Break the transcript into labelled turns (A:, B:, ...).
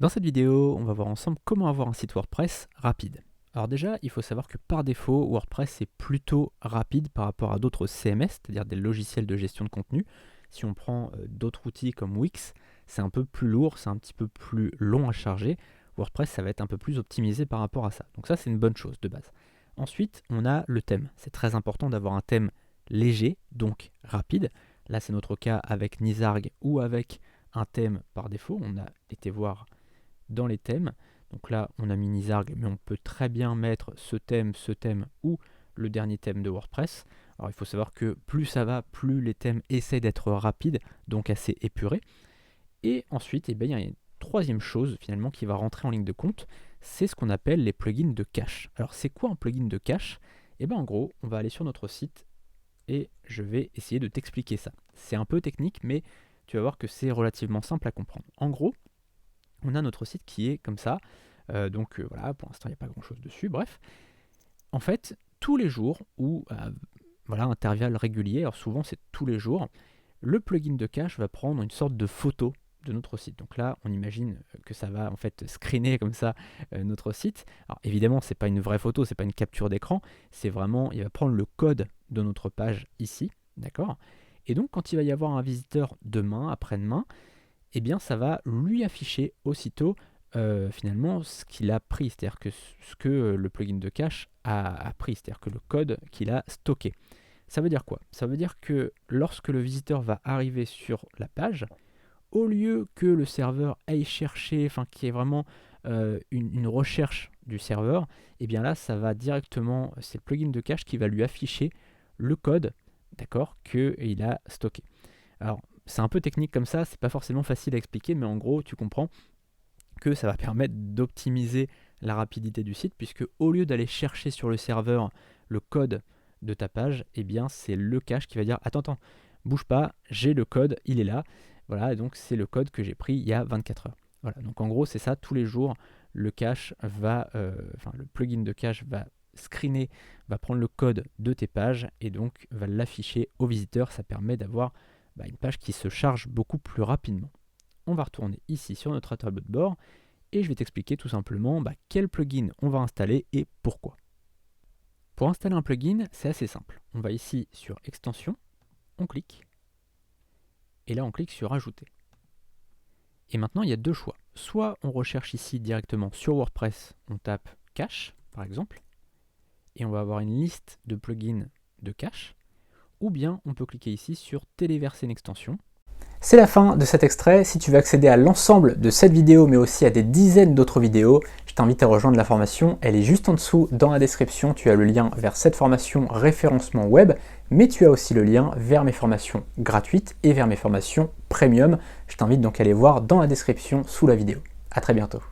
A: Dans cette vidéo, on va voir ensemble comment avoir un site WordPress rapide. Alors déjà, il faut savoir que par défaut, WordPress est plutôt rapide par rapport à d'autres CMS, c'est-à-dire des logiciels de gestion de contenu. Si on prend d'autres outils comme Wix, c'est un peu plus lourd, c'est un petit peu plus long à charger. WordPress, ça va être un peu plus optimisé par rapport à ça. Donc ça, c'est une bonne chose de base. Ensuite, on a le thème. C'est très important d'avoir un thème léger, donc rapide. Là, c'est notre cas avec Nizarg ou avec un thème par défaut. On a été voir dans les thèmes. Donc là, on a mis Nizarg, mais on peut très bien mettre ce thème ou le dernier thème de WordPress. Alors il faut savoir que plus ça va, plus les thèmes essaient d'être rapides, donc assez épurés. Et ensuite, il y a une troisième chose finalement qui va rentrer en ligne de compte, c'est ce qu'on appelle les plugins de cache. Alors c'est quoi un plugin de cache? En gros, on va aller sur notre site et je vais essayer de t'expliquer ça. C'est un peu technique, mais tu vas voir que c'est relativement simple à comprendre. En gros, on a notre site qui est comme ça. Voilà, pour l'instant, il n'y a pas grand-chose dessus. Bref, en fait, tous les jours ou intervalles réguliers, alors souvent c'est tous les jours, le plugin de cache va prendre une sorte de photo de notre site. Donc là, on imagine que ça va en fait screener comme ça notre site. Alors évidemment, c'est pas une vraie photo, c'est pas une capture d'écran, c'est vraiment, il va prendre le code de notre page ici, d'accord? Et donc, quand il va y avoir un visiteur demain, après-demain, ça va lui afficher aussitôt finalement ce qu'il a pris, c'est-à-dire que ce que le plugin de cache a pris, c'est-à-dire que le code qu'il a stocké. Ça veut dire quoi? Ça veut dire que lorsque le visiteur va arriver sur la page, au lieu que le serveur aille chercher, qu'il y ait vraiment une recherche du serveur, là ça va directement, c'est le plugin de cache qui va lui afficher le code, d'accord, qu'il a stocké. Alors c'est un peu technique comme ça, c'est pas forcément facile à expliquer, mais en gros tu comprends que ça va permettre d'optimiser la rapidité du site, puisque au lieu d'aller chercher sur le serveur le code de ta page, c'est le cache qui va dire attends, bouge pas, j'ai le code, il est là. Voilà, donc c'est le code que j'ai pris il y a 24 heures. Voilà, donc en gros c'est ça, tous les jours le cache va, le plugin de cache va screener, va prendre le code de tes pages et donc va l'afficher au visiteur. Ça permet d'avoir une page qui se charge beaucoup plus rapidement. On va retourner ici sur notre tableau de bord et je vais t'expliquer tout simplement quel plugin on va installer et pourquoi. Pour installer un plugin, c'est assez simple. On va ici sur Extensions, on clique, et là on clique sur Ajouter. Et maintenant il y a deux choix. Soit on recherche ici directement sur WordPress, on tape Cache par exemple, et on va avoir une liste de plugins de cache, ou bien on peut cliquer ici sur Téléverser une extension.
B: C'est la fin de cet extrait. Si tu veux accéder à l'ensemble de cette vidéo, mais aussi à des dizaines d'autres vidéos, je t'invite à rejoindre la formation. Elle est juste en dessous dans la description. Tu as le lien vers cette formation référencement web, mais tu as aussi le lien vers mes formations gratuites et vers mes formations premium. Je t'invite donc à aller voir dans la description sous la vidéo. À très bientôt.